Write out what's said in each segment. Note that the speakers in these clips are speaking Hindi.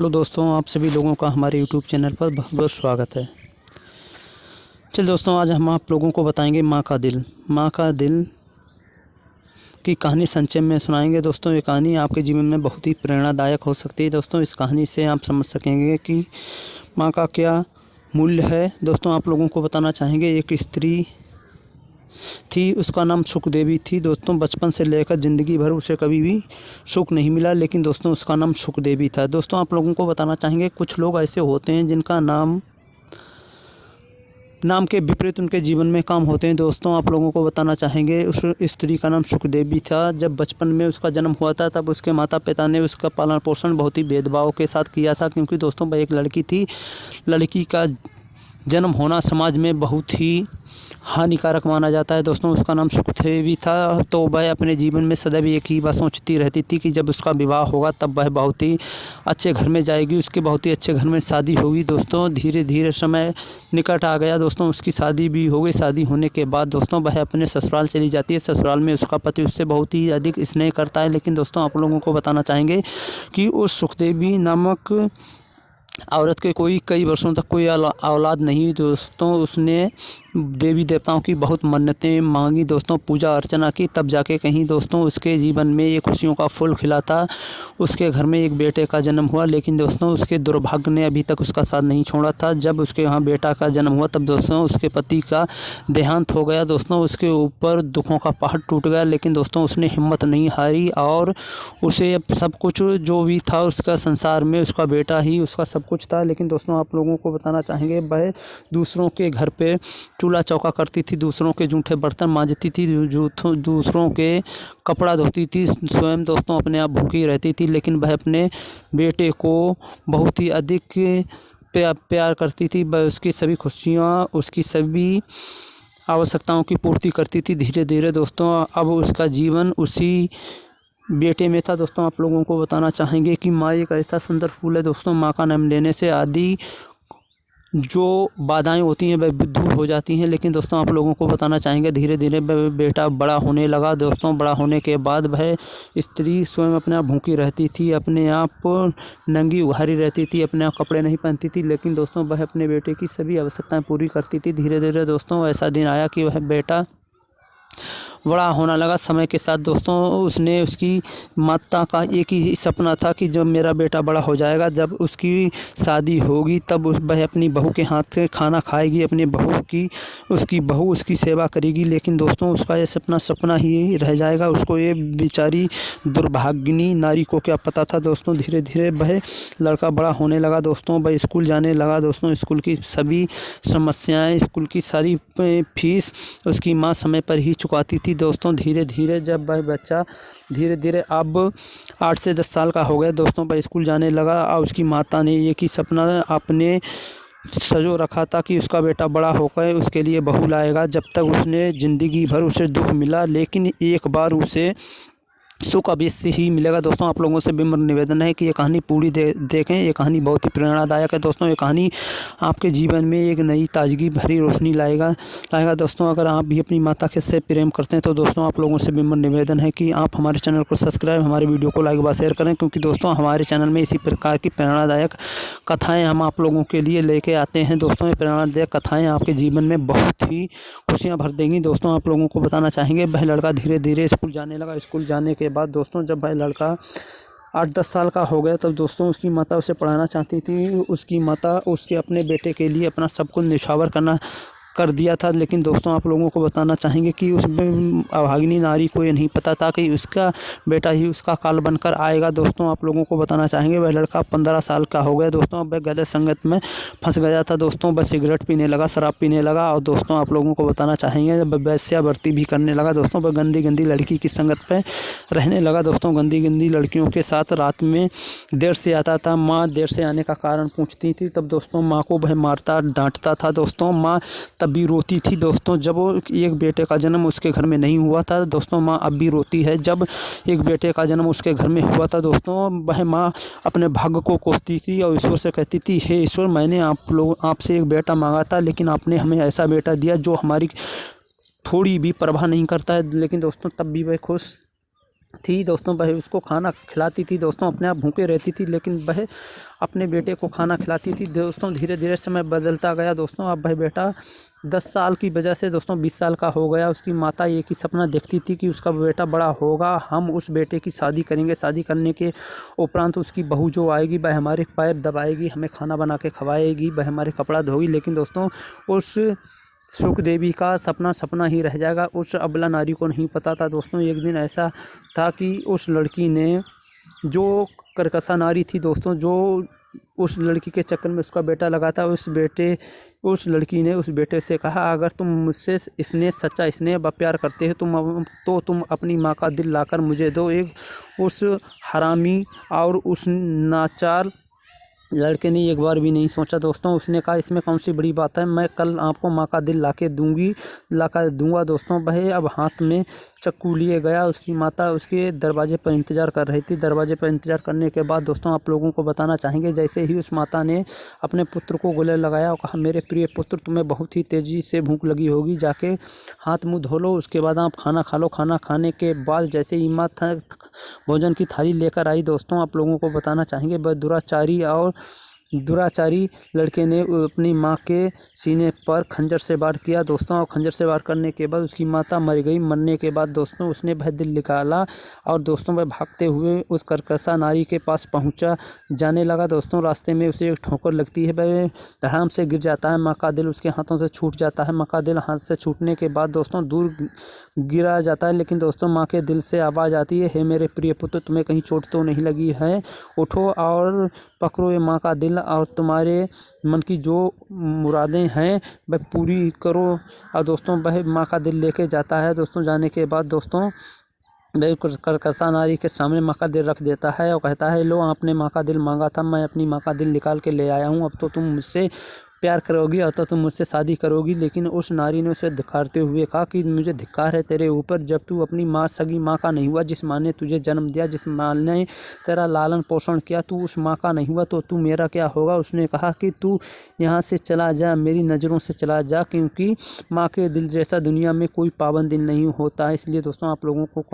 हेलो दोस्तों, आप सभी लोगों का हमारे यूट्यूब चैनल पर बहुत बहुत स्वागत है। चलिए दोस्तों, आज हम आप लोगों को बताएंगे माँ का दिल। माँ का दिल की कहानी संक्षेप में सुनाएंगे। दोस्तों, ये कहानी आपके जीवन में बहुत ही प्रेरणादायक हो सकती है। दोस्तों, इस कहानी से आप समझ सकेंगे कि माँ का क्या मूल्य है। दोस्तों, आप लोगों को बताना चाहेंगे, एक स्त्री थी, उसका नाम सुखदेवी थी। दोस्तों, बचपन से लेकर ज़िंदगी भर उसे कभी भी सुख नहीं मिला, लेकिन दोस्तों उसका नाम सुखदेवी था। दोस्तों, आप लोगों को बताना चाहेंगे, कुछ लोग ऐसे होते हैं जिनका नाम के विपरीत उनके जीवन में काम होते हैं। दोस्तों, आप लोगों को बताना चाहेंगे, उस स्त्री का नाम सुखदेवी था। जब बचपन में उसका जन्म हुआ था, तब उसके माता पिता ने उसका पालन पोषण बहुत ही भेदभाव के साथ किया था, क्योंकि दोस्तों वह एक लड़की थी। लड़की का जन्म होना समाज में बहुत ही हानिकारक माना जाता है। दोस्तों, उसका नाम सुखदेवी था। तो वह अपने जीवन में सदैव एक ही बात सोचती रहती थी कि जब उसका विवाह होगा तब वह बहुत ही अच्छे घर में जाएगी, उसके बहुत ही अच्छे घर में शादी होगी। दोस्तों, धीरे धीरे समय निकट आ गया। दोस्तों, उसकी शादी भी हो गई। शादी होने के बाद दोस्तों वह अपने ससुराल चली जाती है। ससुराल में उसका पति उससे बहुत ही अधिक स्नेह करता है, लेकिन दोस्तों आप लोगों को बताना चाहेंगे कि उस सुखदेवी नामक औरत के कई वर्षों तक कोई औलाद नहीं हुई। दोस्तों, उसने देवी देवताओं की बहुत मन्नतें मांगी, दोस्तों पूजा अर्चना की, तब जाके कहीं दोस्तों उसके जीवन में ये खुशियों का फूल खिला था। उसके घर में एक बेटे का जन्म हुआ, लेकिन दोस्तों उसके दुर्भाग्य ने अभी तक उसका साथ नहीं छोड़ा था। जब उसके यहाँ बेटा का जन्म हुआ, तब दोस्तों उसके पति का देहांत हो गया। दोस्तों, उसके ऊपर दुखों का पहाड़ टूट गया, लेकिन दोस्तों उसने हिम्मत नहीं हारी और उसे सब कुछ जो भी था उसका संसार में उसका बेटा ही उसका सब कुछ था। लेकिन दोस्तों, आप लोगों को बताना चाहेंगे, वह दूसरों के घर पे चूल्हा चौका करती थी, दूसरों के जूठे बर्तन मांजती थी, दूसरों के कपड़ा धोती थी, स्वयं दोस्तों अपने आप भूखी रहती थी। लेकिन वह अपने बेटे को बहुत ही अधिक प्यार करती थी। वह उसकी सभी खुशियाँ, उसकी सभी आवश्यकताओं की पूर्ति करती थी। धीरे धीरे दोस्तों अब उसका जीवन उसी बेटे में था। दोस्तों, आप लोगों को बताना चाहेंगे कि माँ एक ऐसा सुंदर फूल है। दोस्तों, माँ का नाम लेने से आदि जो बाधाएं होती हैं वह दूर हो जाती हैं। लेकिन दोस्तों, आप लोगों को बताना चाहेंगे, धीरे धीरे बेटा बड़ा होने लगा। दोस्तों, बड़ा होने के बाद वह स्त्री स्वयं अपने आप भूखी रहती थी, अपने आप नंगी उघारी रहती थी, अपने आप कपड़े नहीं पहनती थी, लेकिन दोस्तों वह अपने बेटे की सभी आवश्यकताएं पूरी करती थी। धीरे धीरे दोस्तों ऐसा दिन आया कि वह बेटा बड़ा होने लगा। समय के साथ दोस्तों उसने उसकी माता का एक ही सपना था कि जब मेरा बेटा बड़ा हो जाएगा, जब उसकी शादी होगी, तब वह अपनी बहू के हाथ से खाना खाएगी, अपनी बहू की उसकी बहू उसकी सेवा करेगी। लेकिन दोस्तों उसका ये सपना ही रह जाएगा। उसको ये बेचारी दुर्भाग्यनी नारी को क्या पता था। दोस्तों, धीरे धीरे वह लड़का बड़ा होने लगा। दोस्तों, वह स्कूल जाने लगा। दोस्तों, स्कूल की सभी समस्याएं, स्कूल की सारी फीस उसकी माँ समय पर ही चुकाती थी। दोस्तों, धीरे धीरे जब वह बच्चा धीरे धीरे अब 8 से 10 साल का हो गया, दोस्तों वह स्कूल जाने लगा और उसकी माता ने एक ही सपना अपने सजो रखा था कि उसका बेटा बड़ा होकर उसके लिए बहू लाएगा। जब तक उसने ज़िंदगी भर उसे दुख मिला, लेकिन एक बार उसे सुख अवश्य ही मिलेगा। दोस्तों, आप लोगों से विनम्र निवेदन है कि ये कहानी पूरी देखें। ये कहानी बहुत ही प्रेरणादायक है। दोस्तों, ये कहानी आपके जीवन में एक नई ताजगी भरी रोशनी लाएगा। दोस्तों, अगर आप भी अपनी माता के से प्रेम करते हैं तो दोस्तों आप लोगों से विनम्र निवेदन है कि आप हमारे चैनल को सब्सक्राइब, हमारे वीडियो को लाइक व शेयर करें, क्योंकि दोस्तों हमारे चैनल में इसी प्रकार की प्रेरणादायक कथाएँ हम आप लोगों के लिए लेके आते हैं। दोस्तों, ये प्रेरणादायक कथाएँ आपके जीवन में बहुत ही खुशियाँ भर देंगी। दोस्तों, आप लोगों को बताना चाहेंगे, वह लड़का धीरे धीरे स्कूल जाने लगा। स्कूल जाने के बाद दोस्तों जब वह लड़का 8-10 साल का हो गया, तब दोस्तों उसकी माता उसे पढ़ाना चाहती थी। उसकी माता उसके अपने बेटे के लिए अपना सब कुछ न्यौछावर कर दिया था। लेकिन दोस्तों, आप लोगों को बताना चाहेंगे कि उस अभागिनी नारी को ये नहीं पता था कि उसका बेटा ही उसका काल बनकर आएगा। दोस्तों, आप लोगों को बताना चाहेंगे, वह लड़का 15 साल का हो गया। दोस्तों, वह गलत संगत में फंस गया था। दोस्तों, वह सिगरेट पीने लगा, शराब पीने लगा और दोस्तों आप लोगों को बताना चाहेंगे, वह वेश्यावृत्ति भी करने लगा। दोस्तों, वह गंदी गंदी लड़की की संगत पर रहने लगा। दोस्तों, गंदी गंदी लड़कियों के साथ रात में देर से आता था। माँ देर से आने का कारण पूछती थी, तब दोस्तों माँ को वह मारता डांटता था। दोस्तों, माँ तब भी रोती थी। दोस्तों, जब एक बेटे का जन्म उसके घर में नहीं हुआ था, दोस्तों माँ अब भी रोती है। जब एक बेटे का जन्म उसके घर में हुआ था, दोस्तों वह माँ अपने भाग्य को कोसती थी और ईश्वर से कहती थी, हे ईश्वर, मैंने आपसे एक बेटा मांगा था, लेकिन आपने हमें ऐसा बेटा दिया जो हमारी थोड़ी भी परवाह नहीं करता है। लेकिन दोस्तों तब भी वह खुश थी दोस्तों, वह उसको खाना खिलाती थी दोस्तों, अपने आप भूखे रहती थी लेकिन वह अपने बेटे को खाना खिलाती थी दोस्तों। धीरे धीरे समय बदलता गया दोस्तों। अब वह बेटा 10 साल की वजह से दोस्तों 20 साल का हो गया। उसकी माता एक ही सपना देखती थी कि उसका बेटा बड़ा होगा, हम उस बेटे की शादी करेंगे, शादी करने के उपरांत उसकी बहू जो आएगी वह हमारे पैर दबाएगी, हमें खाना बना के खवाएगी, वह हमारे कपड़ा धोगी। लेकिन दोस्तों उस सुख देवी का सपना सपना ही रह जाएगा। उस अबला नारी को नहीं पता था दोस्तों, एक दिन ऐसा था कि उस लड़की ने, जो कर्कशा नारी थी दोस्तों, जो उस लड़की के चक्कर में उसका बेटा लगा था, उस लड़की ने उस बेटे से कहा, अगर तुम मुझसे सच्चा स्नेह व प्यार करते हो तो तुम अपनी माँ का दिल लाकर मुझे दो। उस हरामी और उस नाचार लड़के ने एक बार भी नहीं सोचा दोस्तों। उसने कहा, इसमें कौन सी बड़ी बात है, मैं कल आपको माँ का दिल ला कर दूंगा दोस्तों। वह अब हाथ में चाकू लिए गया। उसकी माता उसके दरवाजे पर इंतज़ार कर रही थी। दरवाजे पर इंतज़ार करने के बाद दोस्तों आप लोगों को बताना चाहेंगे, जैसे ही उस माता ने अपने पुत्र को गले लगाया और कहा, मेरे प्रिय पुत्र, तुम्हें बहुत ही तेज़ी से भूख लगी होगी, जाके हाथ मुँह धो लो, उसके बाद आप खाना खा लो। खाना खाने के बाद जैसे ही माँ भोजन की थाली लेकर आई दोस्तों, आप लोगों को बताना चाहेंगे, वह दुराचारी लड़के ने अपनी माँ के सीने पर खंजर से वार किया दोस्तों। और खंजर से वार करने के बाद उसकी माता मर गई। मरने के बाद दोस्तों उसने वह दिल निकाला और दोस्तों वह भागते हुए उस कर्कशा नारी के पास पहुँचा जाने लगा दोस्तों। रास्ते में उसे एक ठोकर लगती है, वह धड़ाम से गिर जाता है। माँ का दिल उसके हाथों से छूट जाता है। माँ का दिल हाथ से छूटने के बाद दोस्तों दूर गिरा जाता है। लेकिन दोस्तों माँ के दिल से आवाज़ आती है, हे मेरे प्रिय पुत्र, तुम्हें कहीं चोट तो नहीं लगी है, उठो और पकड़ो ये माँ का दिल और तुम्हारे मन की जो मुरादें हैं वह पूरी करो। और दोस्तों वह माँ का दिल लेके जाता है दोस्तों। जाने के बाद दोस्तों वह कर्कशा नारी के सामने माँ का दिल रख देता है और कहता है, लो, आपने माँ का दिल मांगा था, मैं अपनी माँ का दिल निकाल के ले आया हूँ, अब तो तुम मुझसे प्यार करोगी और तो तुम मुझसे शादी करोगी। लेकिन उस नारी ने उसे धिक्कारते हुए कहा कि मुझे धिक्कार है तेरे ऊपर, जब तू अपनी माँ, सगी माँ का नहीं हुआ, जिस माँ ने तुझे जन्म दिया, जिस माँ ने तेरा लालन पोषण किया, तू उस माँ का नहीं हुआ तो तू मेरा क्या होगा। उसने कहा कि तू यहाँ से चला जा, मेरी नज़रों से चला जा, क्योंकि माँ के दिल जैसा दुनिया में कोई पाबंद दिल नहीं होता है। इसलिए दोस्तों आप लोगों को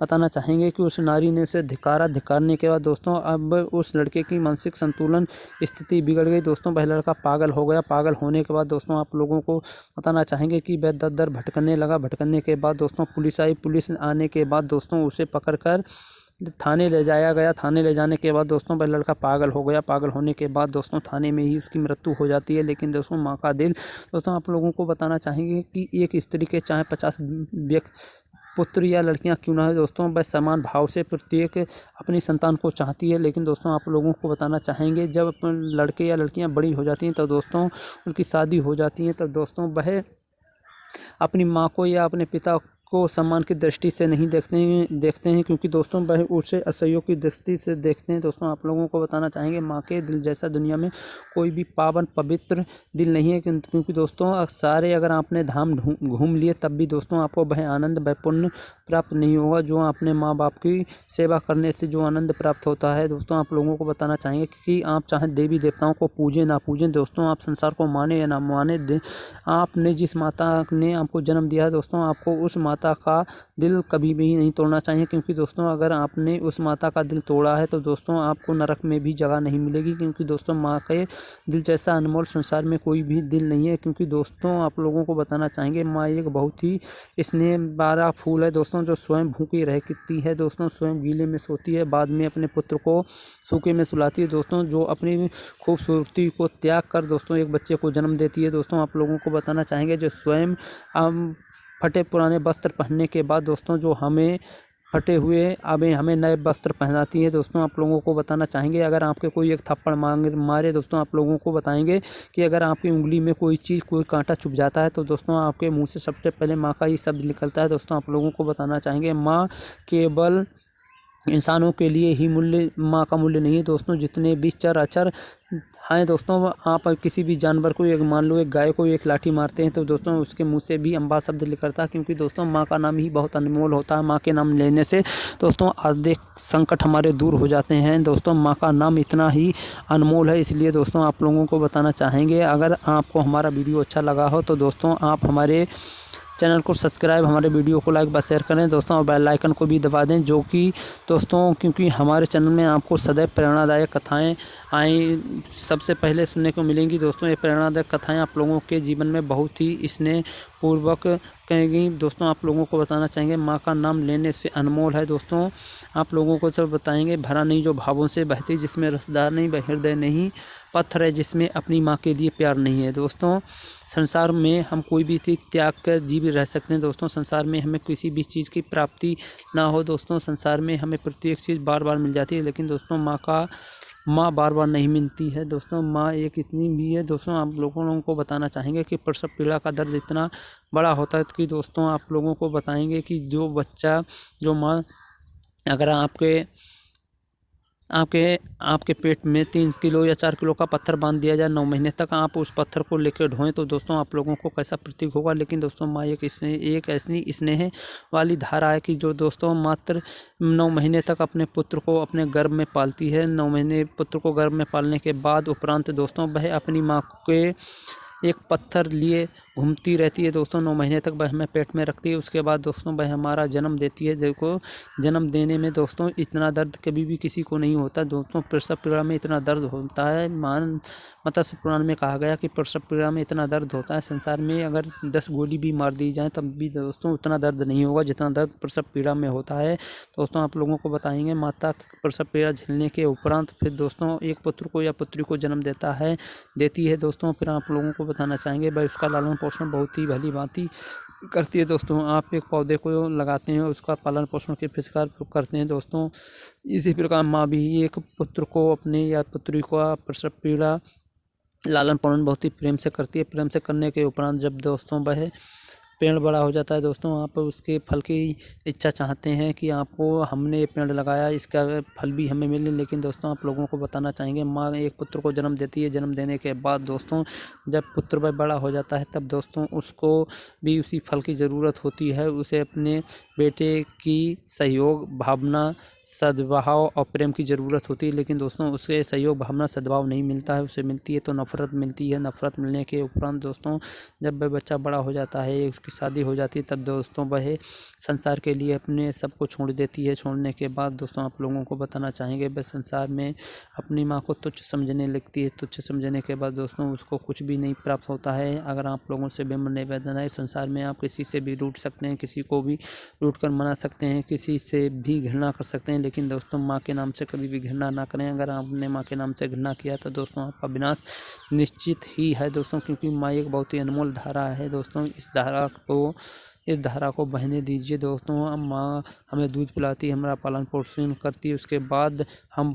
बताना चाहेंगे कि उस नारी ने उसे धिक्कारने के बाद दोस्तों अब उस लड़के की मानसिक संतुलन स्थिति बिगड़ गई दोस्तों। वह लड़का पागल हो गया। पागल होने के बाद दोस्तों आप लोगों को बताना चाहेंगे कि वह दर दर भटकने लगा। भटकने के बाद दोस्तों पुलिस आई। पुलिस आने के बाद दोस्तों उसे पकड़कर थाने ले जाया गया। थाने ले जाने के बाद दोस्तों वह लड़का पागल हो गया। पागल होने के बाद दोस्तों थाने में ही उसकी मृत्यु हो जाती है। लेकिन दोस्तों माँ का दिल, दोस्तों आप लोगों को बताना चाहेंगे कि एक स्त्री के चाहे 50 पुत्र या लड़कियां क्यों ना है दोस्तों, वह समान भाव से प्रत्येक अपनी संतान को चाहती है। लेकिन दोस्तों आप लोगों को बताना चाहेंगे, जब लड़के या लड़कियां बड़ी हो जाती हैं तब दोस्तों उनकी शादी हो जाती है, तब दोस्तों वह अपनी माँ को या अपने पिता को सम्मान की दृष्टि से नहीं देखते हैं, क्योंकि दोस्तों वह उसे असहयोग की दृष्टि से देखते हैं। दोस्तों आप लोगों को बताना चाहेंगे, माँ के दिल जैसा दुनिया में कोई भी पावन पवित्र दिल नहीं है, क्योंकि दोस्तों सारे अगर आपने धाम घूम लिए तब भी दोस्तों आपको वह आनंद, वह पुण्य प्राप्त नहीं होगा जो अपने माँ बाप की सेवा करने से जो आनंद प्राप्त होता है। दोस्तों आप लोगों को बताना चाहेंगे कि आप चाहे देवी देवताओं को पूजें ना पूजें, दोस्तों आप संसार को माने या ना माने, आपने जिस माता ने आपको जन्म दिया है दोस्तों, आपको उस माता का दिल कभी भी नहीं तोड़ना चाहिए। क्योंकि दोस्तों अगर आपने उस माता का दिल तोड़ा है तो दोस्तों आपको नरक में भी जगह नहीं मिलेगी, क्योंकि दोस्तों माँ के दिल जैसा अनमोल संसार में कोई भी दिल नहीं है। क्योंकि दोस्तों आप लोगों को बताना चाहेंगे, माँ एक बहुत ही स्नेह भरा फूल है दोस्तों, जो स्वयं भूखी रहती है दोस्तों, स्वयं गीले में सोती है, बाद में अपने पुत्र को सूखे में सुलाती है दोस्तों, जो अपनी खूबसूरती को त्याग कर दोस्तों एक बच्चे को जन्म देती है। दोस्तों आप लोगों को बताना चाहेंगे, जो स्वयं फटे पुराने वस्त्र पहनने के बाद दोस्तों जो हमें फटे हुए हमें नए वस्त्र पहनाती है। दोस्तों आप लोगों को बताना चाहेंगे, अगर आपके कोई एक थप्पड़ मारे दोस्तों, आप लोगों को बताएंगे कि अगर आपकी उंगली में कोई कांटा चुभ जाता है तो दोस्तों आपके मुंह से सबसे पहले माँ का ही शब्द निकलता है। दोस्तों आप लोगों को बताना चाहेंगे, माँ केवल इंसानों के लिए ही माँ का मूल्य नहीं है दोस्तों, जितने भी चराचर हैं दोस्तों, आप किसी भी जानवर को, एक मान लो एक गाय को एक लाठी मारते हैं तो दोस्तों उसके मुंह से भी अम्बा शब्द निकलता है, क्योंकि दोस्तों माँ का नाम ही बहुत अनमोल होता है। माँ के नाम लेने से दोस्तों आधे संकट हमारे दूर हो जाते हैं। दोस्तों माँ का नाम इतना ही अनमोल है। इसलिए दोस्तों आप लोगों को बताना चाहेंगे, अगर आपको हमारा वीडियो अच्छा लगा हो तो दोस्तों आप हमारे चैनल को सब्सक्राइब, हमारे वीडियो को लाइक व शेयर करें दोस्तों, और बेल आइकन को भी दबा दें, जो कि दोस्तों क्योंकि हमारे चैनल में आपको सदैव प्रेरणादायक कथाएँ सबसे पहले सुनने को मिलेंगी दोस्तों। ये प्रेरणादायक कथाएँ आप लोगों के जीवन में बहुत ही स्नेहपूर्वक कहेंगी दोस्तों। आप लोगों को बताना चाहेंगे माँ का नाम लेने से अनमोल है दोस्तों। आप लोगों को सब बताएंगे भरा नहीं जो भावों से बहती, जिसमें रसदार नहीं वह हृदय नहीं, पत्थर है जिसमें अपनी माँ के लिए प्यार नहीं है दोस्तों। संसार में हम कोई भी चीज़ त्याग कर जी भी रह सकते हैं दोस्तों। संसार में हमें किसी भी चीज़ की प्राप्ति ना हो दोस्तों, संसार में हमें प्रत्येक चीज़ बार बार मिल जाती है, लेकिन दोस्तों माँ बार बार नहीं मिलती है दोस्तों। माँ एक इतनी भी है दोस्तों। आप लोगों को बताना चाहेंगे कि प्रसव पीड़ा का दर्द इतना बड़ा होता है कि दोस्तों आप लोगों को बताएंगे कि जो माँ अगर आपके पेट में 3 किलो या 4 किलो का पत्थर बांध दिया जाए, 9 महीने तक आप उस पत्थर को लेकर ढोएं तो दोस्तों आप लोगों को कैसा प्रतीक होगा। लेकिन दोस्तों माँ एक ऐसी स्नेह वाली धारा है कि जो दोस्तों मात्र 9 महीने तक अपने पुत्र को अपने गर्भ में पालती है। 9 महीने पुत्र को गर्भ में पालने के बाद उपरांत दोस्तों वह अपनी माँ के एक पत्थर लिए घूमती रहती है दोस्तों। 9 महीने तक वह हमें पेट में रखती है। उसके बाद दोस्तों वह हमारा जन्म देती है। देखो जन्म देने में दोस्तों इतना दर्द कभी भी किसी को नहीं होता दोस्तों। प्रसव पीड़ा में इतना दर्द होता है। मत्स्य पुराण में कहा गया कि प्रसव पीड़ा में इतना दर्द होता है, संसार में अगर 10 गोली भी मार दी जाए तब भी दोस्तों उतना दर्द नहीं होगा जितना दर्द प्रसव पीड़ा में होता है दोस्तों। आप लोगों को बताएंगे माता प्रसव पीड़ा झेलने के उपरांत फिर दोस्तों एक पुत्र को या पुत्री को जन्म देती है दोस्तों। फिर आप लोगों को बताना चाहेंगे भाई उसका लालन पोषण बहुत ही भली भांति करती है दोस्तों। आप एक पौधे को लगाते हैं, उसका पालन पोषण के प्रकार करते हैं दोस्तों। इसी प्रकार माँ भी एक पुत्र को अपने या पुत्री को प्रसव पीड़ा लालन पालन बहुत ही प्रेम से करती है। प्रेम से करने के उपरांत जब दोस्तों वह पेड़ बड़ा हो जाता है दोस्तों, आप उसके फल की इच्छा चाहते हैं कि आपको हमने ये पेड़ लगाया, इसका फल भी हमें मिले। लेकिन दोस्तों आप लोगों को बताना चाहेंगे माँ एक पुत्र को जन्म देती है। जन्म देने के बाद दोस्तों जब पुत्र वह बड़ा हो जाता है तब दोस्तों उसको भी उसी फल की ज़रूरत होती है। उसे अपने बेटे की सहयोग भावना सद्भाव और प्रेम की ज़रूरत होती है। लेकिन दोस्तों उसे सहयोग भावना सद्भाव नहीं मिलता है, उसे मिलती है तो नफ़रत मिलती है। नफ़रत मिलने के उपरांत दोस्तों जब वह बच्चा बड़ा हो जाता है, उसकी शादी हो जाती है, तब दोस्तों वह संसार के लिए अपने सबको छोड़ देती है। छोड़ने के बाद दोस्तों आप लोगों को बताना चाहेंगे वह संसार में अपनी माँ को तुच्छ समझने लगती है। तुच्छ समझने के बाद दोस्तों उसको कुछ भी नहीं प्राप्त होता है। अगर आप लोगों से विनम्र निवेदन है, संसार में आप किसी से भी रूठ सकते हैं, किसी को भी रूठ कर मना सकते हैं, किसी से भी घृणा कर सकते हैं, लेकिन दोस्तों माँ के नाम से कभी भी घृणा ना करें। अगर आपने माँ के नाम से घृणा किया तो दोस्तों आपका विनाश निश्चित ही है दोस्तों, क्योंकि माँ एक बहुत ही अनमोल धारा है दोस्तों। इस धारा को बहने दीजिए दोस्तों। माँ हमें दूध पिलाती है, हमारा पालन पोषण करती है, उसके बाद हम